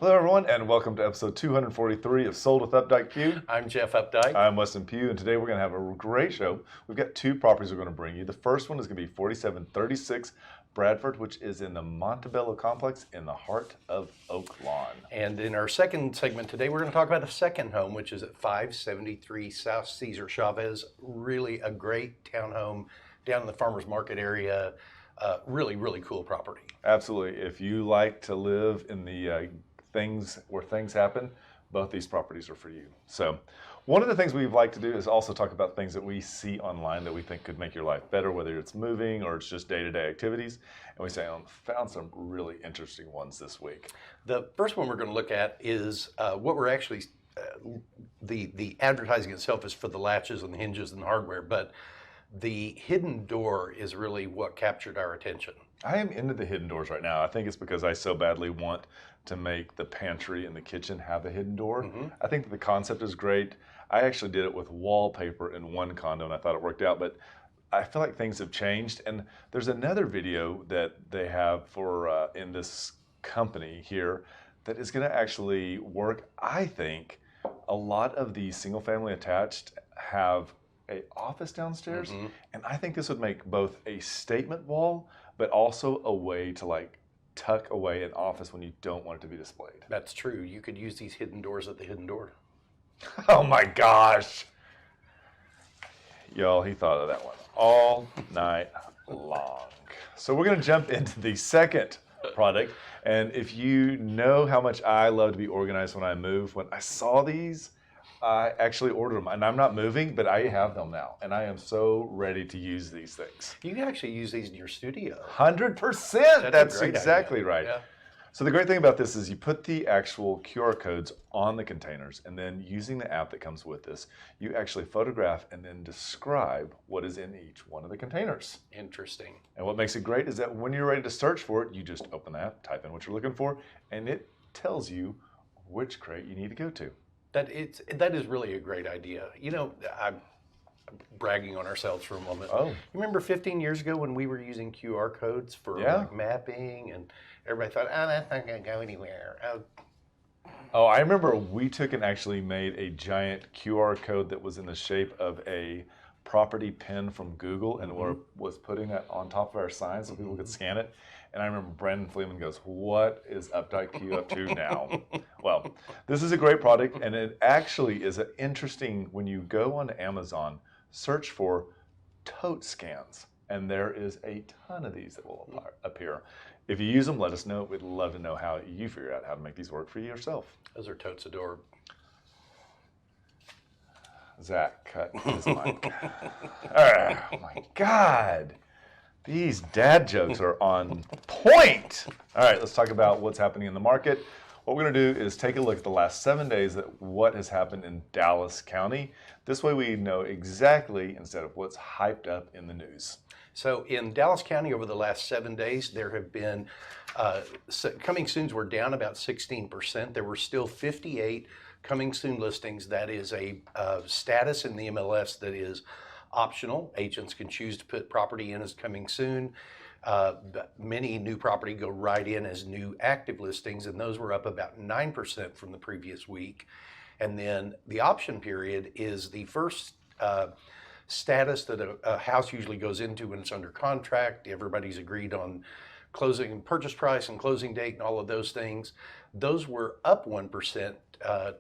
Hello, everyone, and welcome to episode 243 of Sold with Updike Pugh. I'm Jeff Updike. I'm Weston Pugh, and today we're going to have a great show. We've got two properties we're going to bring you. The first one is going to be 4736 Bradford, which is in the Montebello complex in the heart of Oak Lawn. And in our second segment today, we're going to talk about a second home, which is at 573 South Cesar Chavez. Really a great townhome down in the farmers market area. Really, really cool property. Absolutely. If you like to live in the things where things happen, both these properties are for you. So one of the things we'd like to do is also talk about things that we see online that we think could make your life better, whether it's moving or it's just day-to-day activities. And we found some really interesting ones this week. The first one we're going to look at is what we're actually, the advertising itself is for the latches and the hinges and the hardware, but the hidden door is really what captured our attention. I am into the hidden doors right now. I think it's because I so badly want to make the pantry and the kitchen have a hidden door. I think that the concept is great. I actually did it with wallpaper in one condo and I thought it worked out, but I feel like things have changed. And there's another video that they have for in this company here that is going to actually work. I think a lot of the single family attached have an office downstairs, and I think this would make both a statement wall, but also a way to like tuck away an office when you don't want it to be displayed. That's true. You could use these hidden doors at the hidden door. Oh my gosh. Y'all, he thought of that one all night long. So we're going to jump into the second product. And if you know how much I love to be organized when I move, when I saw these, I actually ordered them, and I'm not moving, but I have them now, and I am so ready to use these things. You can actually use these in your studio. 100%. That's a great exactly idea. right. Yeah. So the great thing about this is you put the actual QR codes on the containers, and then using the app that comes with this, you actually photograph and then describe what is in each one of the containers. Interesting. And what makes it great is that when you're ready to search for it, you just open the app, type in what you're looking for, and it tells you which crate you need to go to. That is really a great idea. You know, I'm bragging on ourselves for a moment. Oh. You remember 15 years ago when we were using QR codes for like mapping, and everybody thought, oh, that's not going to go anywhere. Oh, I remember we took and actually made a giant QR code that was in the shape of a property pin from Google, and was putting that on top of our sign so people could scan it. And I remember Brandon Fleeman goes, what is Updike Pugh up to now? Well, this is a great product, and it actually is interesting when you go on Amazon, search for tote scans, and there is a ton of these that will appear. If you use them, let us know. We'd love to know how you figure out how to make these work for you yourself. Those are totes adorable. Zach cut his mic. Oh my God. These dad jokes are on point. All right, let's talk about what's happening in the market. What we're going to do is take a look at the last 7 days at what has happened in Dallas County. This way we know exactly instead of what's hyped up in the news. So in Dallas County over the last 7 days, there have been, coming soons were down about 16%. There were still 58 coming soon listings. That is a status in the MLS that is optional. Agents can choose to put property in as coming soon. Many new property go right in as new active listings, and those were up about 9% from the previous week. And then the option period is the first status that a house usually goes into when it's under contract. Everybody's agreed on closing purchase price and closing date and all of those things. Those were up 1%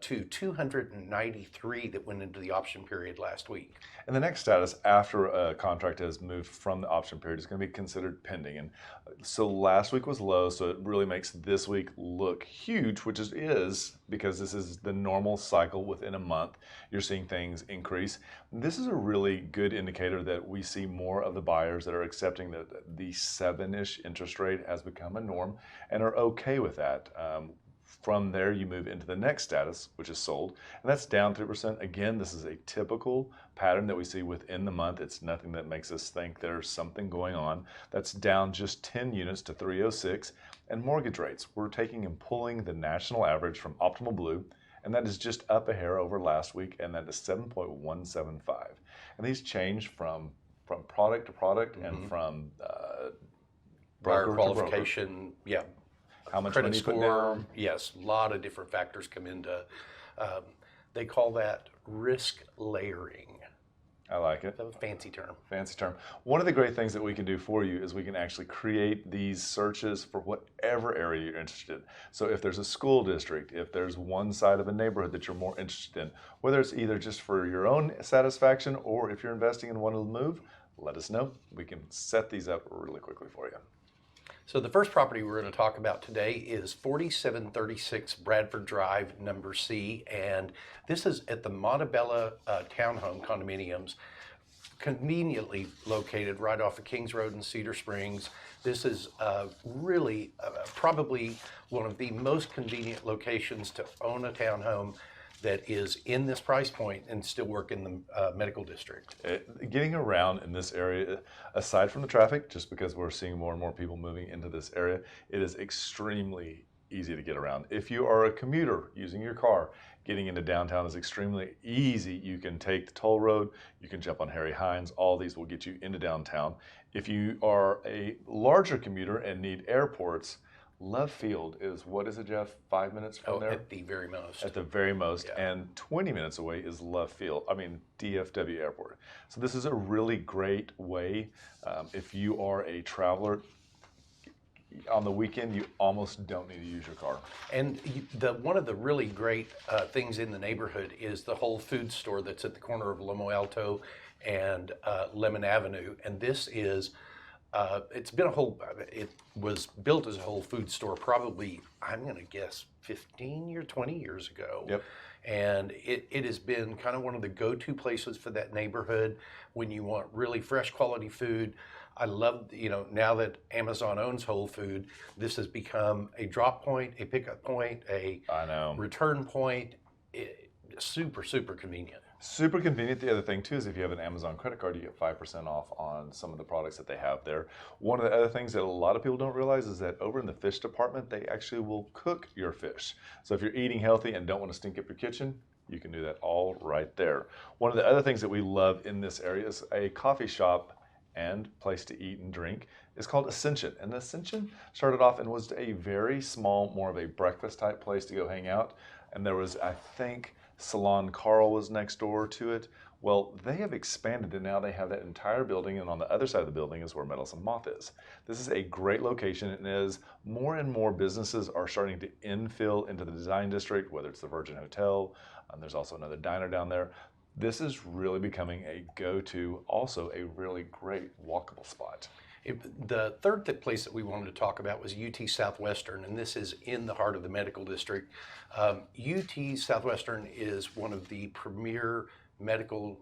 to 293 that went into the option period last week. And the next status after a contract has moved from the option period is going to be considered pending. And so last week was low, so it really makes this week look huge, which it is because this is the normal cycle within a month. You're seeing things increase. This is a really good indicator that we see more of the buyers that are accepting that the 7-ish interest rate has become a norm and are okay with that. From there, you move into the next status, which is sold, and that's down 3%. Again, this is a typical pattern that we see within the month. It's nothing that makes us think there's something going on. That's down just 10 units to 306. And mortgage rates, we're taking and pulling the national average from Optimal Blue, and that is just up a hair over last week, and that is 7.175. And these change from product to product and from Buyer broker to qualification, broker. How much credit money you put score. down? Yes, a lot of different factors come into. Um, they call that risk layering. I like it. That's a fancy term. Fancy term. One of the great things that we can do for you is we can actually create these searches for whatever area you're interested in. So if there's a school district, if there's one side of a neighborhood that you're more interested in, whether it's either just for your own satisfaction or if you're investing in one to move, let us know. We can set these up really quickly for you. So the first property we're going to talk about today is 4736 Bradford Drive, number C, and this is at the Montebello townhome condominiums, conveniently located right off of Kings Road in Cedar Springs. This is really probably one of the most convenient locations to own a townhome that is in this price point and still work in the medical district. Getting around in this area, aside from the traffic, just because we're seeing more and more people moving into this area, it is extremely easy to get around. If you are a commuter using your car, getting into downtown is extremely easy. You can take the toll road, you can jump on Harry Hines, all these will get you into downtown. If you are a larger commuter and need airports, Love Field is, what is it, Jeff? 5 minutes from there? At the very most. At the very most. Yeah. And 20 minutes away is Love Field, DFW Airport. So this is a really great way. If you are a traveler, on the weekend, you almost don't need to use your car. And one of the really great things in the neighborhood is the whole food store that's at the corner of Lomo Alto and Lemon Avenue. And this is, it was built as a whole food store probably, I'm going to guess, 15 or 20 years ago. Yep. And it has been kind of one of the go-to places for that neighborhood when you want really fresh quality food. I love, now that Amazon owns Whole Food, this has become a drop point, a pickup point, a return point. Super, super convenient. Super convenient. The other thing too is if you have an Amazon credit card, you get 5% off on some of the products that they have there. One of the other things that a lot of people don't realize is that over in the fish department, they actually will cook your fish. So if you're eating healthy and don't want to stink up your kitchen, you can do that all right there. One of the other things that we love in this area is a coffee shop and place to eat and drink is called Ascension. And Ascension started off and was a very small, more of a breakfast type place to go hang out. And there was, I think, Salon Carl was next door to it. Well, they have expanded and now they have that entire building, and on the other side of the building is where Meddlesome Moth is. This is a great location, and as more and more businesses are starting to infill into the design district, whether it's the Virgin Hotel, there's also another diner down there, this is really becoming a go-to, also a really great walkable spot. The third place that we wanted to talk about was UT Southwestern, and this is in the heart of the medical district. UT Southwestern is one of the premier medical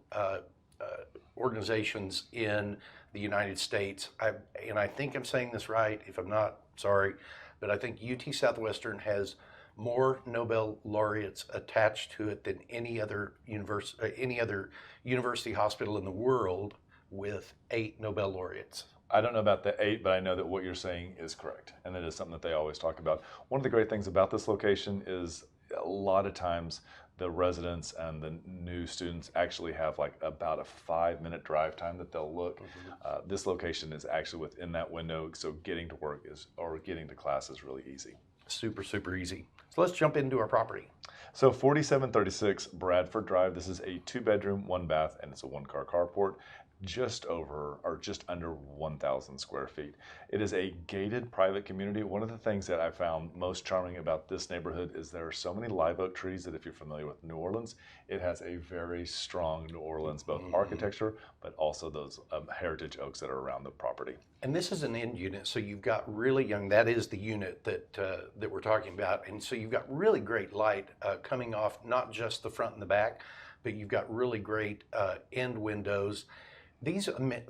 organizations in the United States. And I think I'm saying this right. If I'm not, sorry. But I think UT Southwestern has more Nobel laureates attached to it than any other university hospital in the world, with 8 Nobel laureates. I don't know about the 8, but I know that what you're saying is correct. And it is something that they always talk about. One of the great things about this location is a lot of times the residents and the new students actually have like about a 5-minute drive time that they'll look. Mm-hmm. This location is actually within that window, so getting to work or getting to class is really easy. Super, super easy. So let's jump into our property. So 4736 Bradford Drive, this is a 2-bedroom, 1-bath, and it's a 1-car carport. Just under 1,000 square feet. It is a gated private community. One of the things that I found most charming about this neighborhood is there are so many live oak trees that if you're familiar with New Orleans, it has a very strong New Orleans, both architecture, but also those heritage oaks that are around the property. And this is an end unit, so you've got really young, that is the unit that we're talking about. And so you've got really great light coming off not just the front and the back, but you've got really great end windows.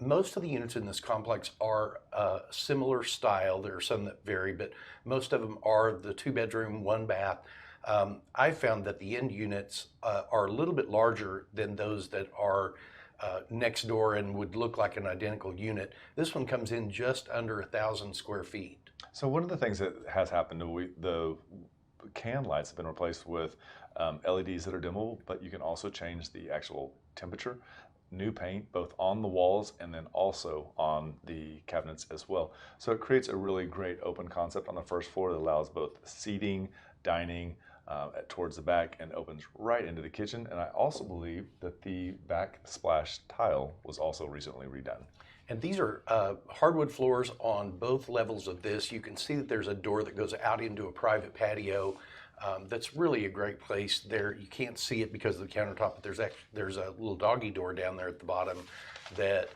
Most of the units in this complex are similar style. There are some that vary, but most of them are the 2-bedroom, 1-bath. I found that the end units are a little bit larger than those that are next door and would look like an identical unit. This one comes in just under 1,000 square feet. So one of the things that has happened, the can lights have been replaced with LEDs that are dimmable, but you can also change the actual temperature. new paint both on the walls and then also on the cabinets as well. So it creates a really great open concept on the first floor that allows both seating, dining, towards the back, and opens right into the kitchen. And I also believe that the backsplash tile was also recently redone. And these are hardwood floors on both levels of this. You can see that there's a door that goes out into a private patio. That's really a great place there. You can't see it because of the countertop, but there's a little doggy door down there at the bottom that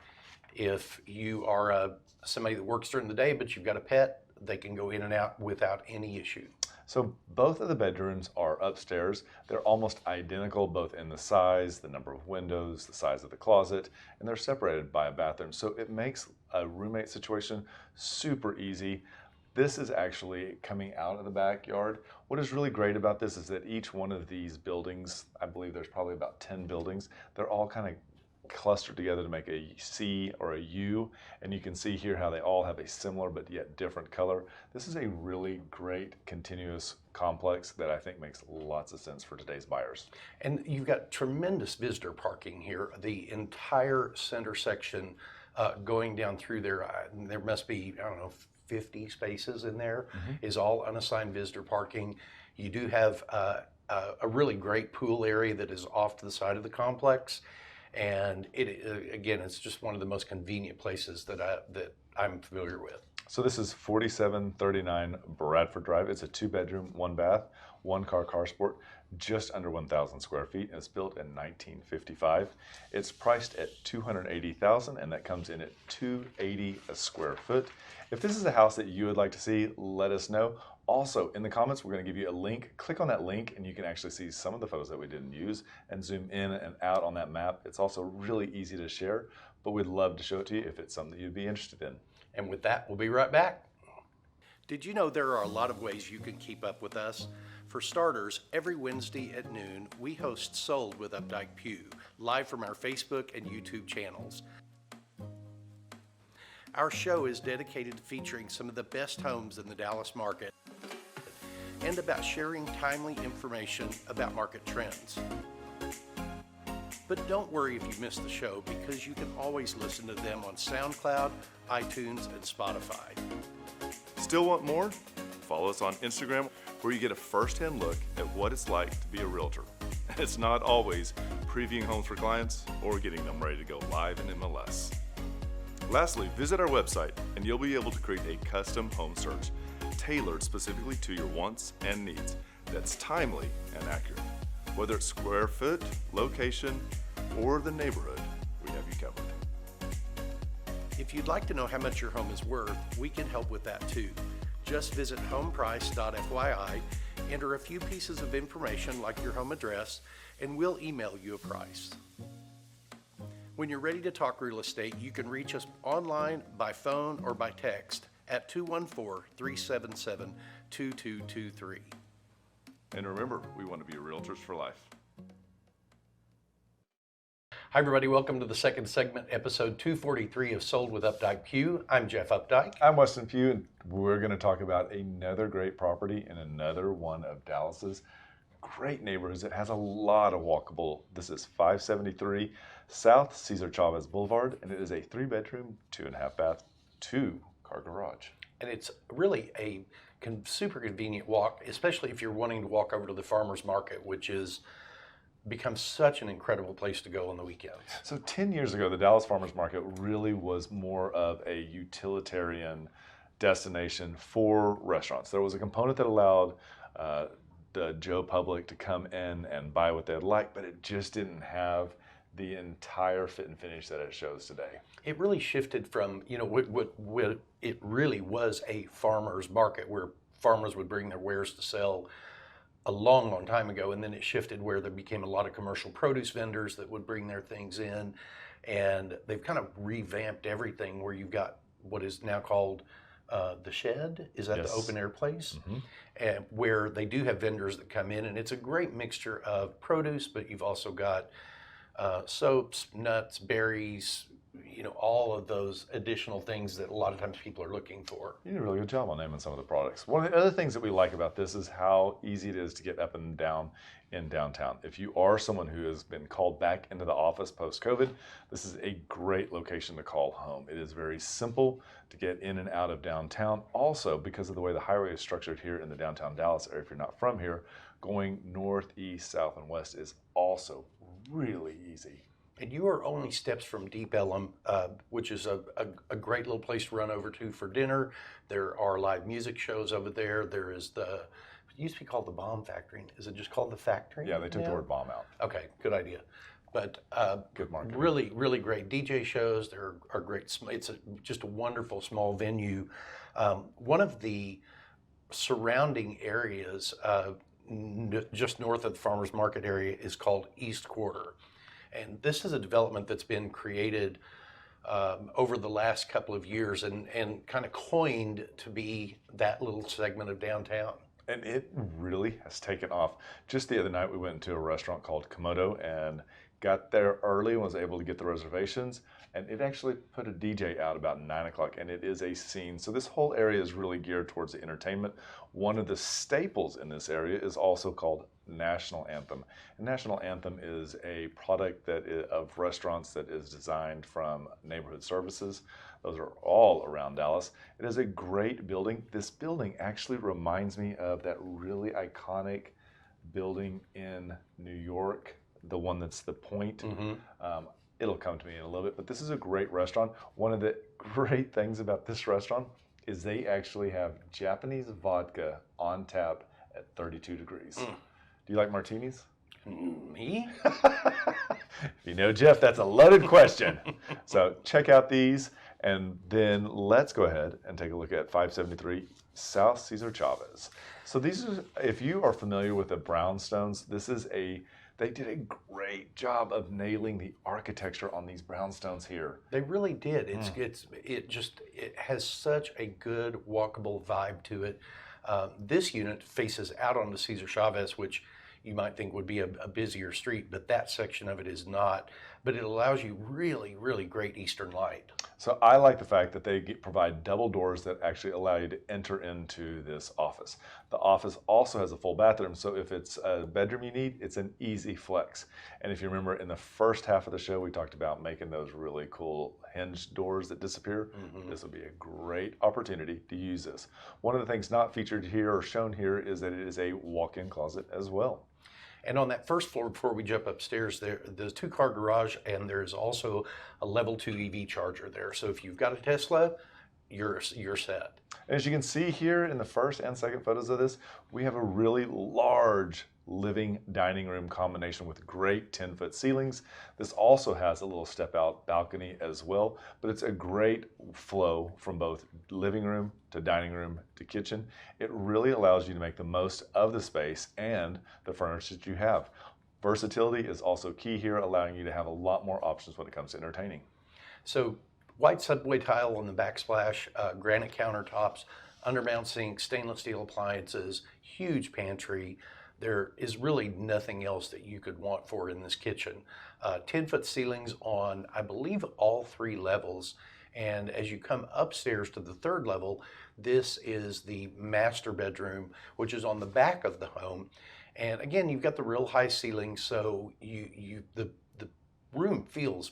if you are somebody that works during the day but you've got a pet, they can go in and out without any issue. So both of the bedrooms are upstairs. They're almost identical both in the size, the number of windows, the size of the closet, and they're separated by a bathroom. So it makes a roommate situation super easy. This is actually coming out of the backyard. What is really great about this is that each one of these buildings, I believe there's probably about 10 buildings, they're all kind of clustered together to make a C or a U, and you can see here how they all have a similar but yet different color. This is a really great continuous complex that I think makes lots of sense for today's buyers. And you've got tremendous visitor parking here. The entire center section going down through there, there must be, I don't know, 50 spaces in there, is all unassigned visitor parking. You do have a really great pool area that is off to the side of the complex. And again, it's just one of the most convenient places that I'm familiar with. So this is 4739 Bradford Drive. It's a 2-bedroom, 1-bath, 1-car carport, just under 1,000 square feet, and it's built in 1955. It's priced at $280,000, and that comes in at $280 a square foot. If this is a house that you would like to see, let us know. Also, in the comments, we're going to give you a link. Click on that link, and you can actually see some of the photos that we didn't use and zoom in and out on that map. It's also really easy to share, but we'd love to show it to you if it's something that you'd be interested in. And with that, we'll be right back. Did you know there are a lot of ways you can keep up with us? For starters, every Wednesday at noon, we host Sold with Updike Pugh, live from our Facebook and YouTube channels. Our show is dedicated to featuring some of the best homes in the Dallas market and about sharing timely information about market trends. But don't worry if you missed the show, because you can always listen to them on SoundCloud, iTunes, and Spotify. Still want more? Follow us on Instagram, where you get a first-hand look at what it's like to be a realtor. It's not always previewing homes for clients or getting them ready to go live in MLS. Lastly, visit our website and you'll be able to create a custom home search tailored specifically to your wants and needs that's timely and accurate. Whether it's square foot, location, or the neighborhood, we have you covered. If you'd like to know how much your home is worth, we can help with that too. Just visit homeprice.fyi, enter a few pieces of information like your home address, and we'll email you a price. When you're ready to talk real estate, you can reach us online, by phone, or by text at 214-377-2223. And remember, we want to be realtors for life. Hi everybody, welcome to the second segment, episode 243 of Sold with Updike Pugh. I'm Jeff Updike. I'm Weston Pugh, and we're going to talk about another great property in another one of Dallas's great neighborhoods. It has a lot of walkable. This is 573 South Cesar Chavez Boulevard, and it is a 3-bedroom, 2.5-bath, 2-car garage. And it's really a super convenient walk, especially if you're wanting to walk over to the farmer's market, which is becomes such an incredible place to go on the weekends. So 10 years ago, the Dallas Farmers Market really was more of a utilitarian destination for restaurants. There was a component that allowed the Joe public to come in and buy what they'd like, but it just didn't have the entire fit and finish that it shows today. It really shifted from, what it really was a farmer's market where farmers would bring their wares to sell a long, long time ago, and then it shifted where there became a lot of commercial produce vendors that would bring their things in, and they've kind of revamped everything where you've got what is now called the Shed. Is that Yes. the open air place? Mm-hmm. And where they do have vendors that come in, and it's a great mixture of produce, but you've also got soaps, nuts, berries, all of those additional things that a lot of times people are looking for. You did a really good job on naming some of the products. One of the other things that we like about this is how easy it is to get up and down in downtown. If you are someone who has been called back into the office post-COVID, this is a great location to call home. It is very simple to get in and out of downtown. Also, because of the way the highway is structured here in the downtown Dallas area, if you're not from here, going north, east, south, and west is also really easy. And you are only steps from Deep Ellum, which is a great little place to run over to for dinner. There are live music shows over there. There is it used to be called the Bomb Factory. Is it just called the Factory? Yeah, they took the word bomb out. Okay, good idea. But good marketing. Really, really great DJ shows. There are great. It's just a wonderful small venue. One of the surrounding areas, just north of the farmers market area, is called East Quarter. And this is a development that's been created over the last couple of years and kind of coined to be that little segment of downtown. And it really has taken off. Just the other night, we went into a restaurant called Condo and got there early and was able to get the reservations. And it actually put a DJ out about 9 o'clock, and it is a scene. So this whole area is really geared towards the entertainment. One of the staples in this area is also called National Anthem. And National Anthem is a product of restaurants that is designed from neighborhood services. Those are all around Dallas. It is a great building. This building actually reminds me of that really iconic building in New York, the one that's the Point. Mm-hmm. It'll come to me in a little bit, but this is a great restaurant. One of the great things about this restaurant is they actually have Japanese vodka on tap at 32 degrees. Do you like martinis? Me? You know, Jeff, that's a loaded question. So check out these, and then let's go ahead and take a look at 573 South Cesar Chavez. So these are, if you are familiar with the brownstones, they did a great job of nailing the architecture on these brownstones here. They really did. It has such a good walkable vibe to it. This unit faces out onto Cesar Chavez, which you might think would be a busier street, but that section of it is not. But it allows you really, really great eastern light. So I like the fact that they provide double doors that actually allow you to enter into this office. The office also has a full bathroom, so if it's a bedroom you need, it's an easy flex. And if you remember in the first half of the show, we talked about making those really cool hinge doors that disappear. Mm-hmm. This would be a great opportunity to use this. One of the things not featured here or shown here is that it is a walk-in closet as well. And on that first floor, before we jump upstairs, there's a 2-car garage, and there's also a level 2 EV charger there. So if you've got a Tesla, you're set. As you can see here in the first and second photos of this, we have a really large living dining room combination with great 10-foot ceilings. This also has a little step out balcony as well, but it's a great flow from both living room to dining room to kitchen. It really allows you to make the most of the space and the furniture that you have. Versatility is also key here, allowing you to have a lot more options when it comes to entertaining. So white subway tile on the backsplash, granite countertops, undermount sink, stainless steel appliances, huge pantry. There is really nothing else that you could want for in this kitchen. 10-foot ceilings on, I believe, all 3 levels. And as you come upstairs to the 3rd level, this is the master bedroom, which is on the back of the home. And again, you've got the real high ceiling, so the room feels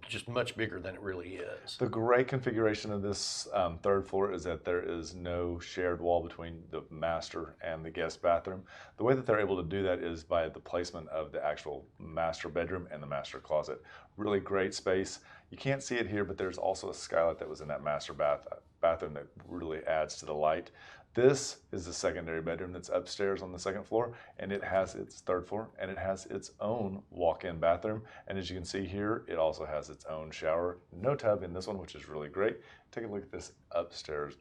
just much bigger than it really is. The great configuration of this 3rd floor is that there is no shared wall between the master and the guest bathroom. The way that they're able to do that is by the placement of the actual master bedroom and the master closet. Really great space. You can't see it here, but there's also a skylight that was in that master bathroom that really adds to the light. This is the secondary bedroom that's upstairs on the 2nd floor, and it has its 3rd floor, and it has its own walk-in bathroom. And as you can see here, it also has its own shower. No tub in this one, which is really great. Take a look at this upstairs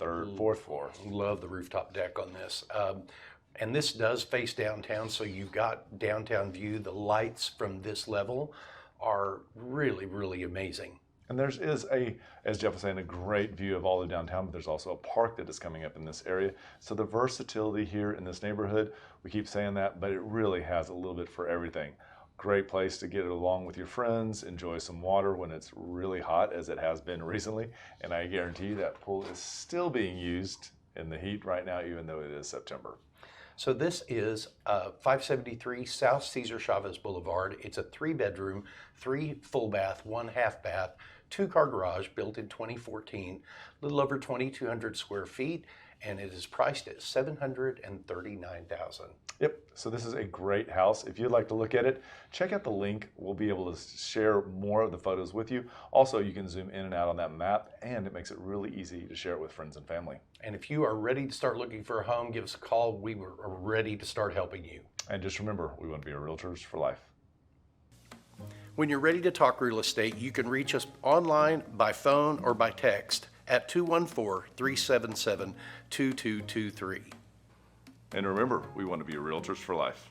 3rd, 4th floor. Love the rooftop deck on this. And this does face downtown, so you've got downtown view. The lights from this level are really, really amazing. And there is as Jeff was saying, a great view of all the downtown, but there's also a park that is coming up in this area. So the versatility here in this neighborhood, we keep saying that, but it really has a little bit for everything. Great place to get along with your friends, enjoy some water when it's really hot, as it has been recently. And I guarantee you that pool is still being used in the heat right now, even though it is September. So this is 573 South Cesar Chavez Boulevard. It's a 3-bedroom, 3 full bath, 1 half bath, 2-car garage built in 2014, a little over 2,200 square feet, and it is priced at $739,000. Yep, so this is a great house. If you'd like to look at it, check out the link. We'll be able to share more of the photos with you. Also, you can zoom in and out on that map, and it makes it really easy to share it with friends and family. And if you are ready to start looking for a home, give us a call. We are ready to start helping you. And just remember, we want to be your realtors for life. When you're ready to talk real estate, you can reach us online, by phone, or by text at 214-377-2223. And remember, we want to be your realtors for life.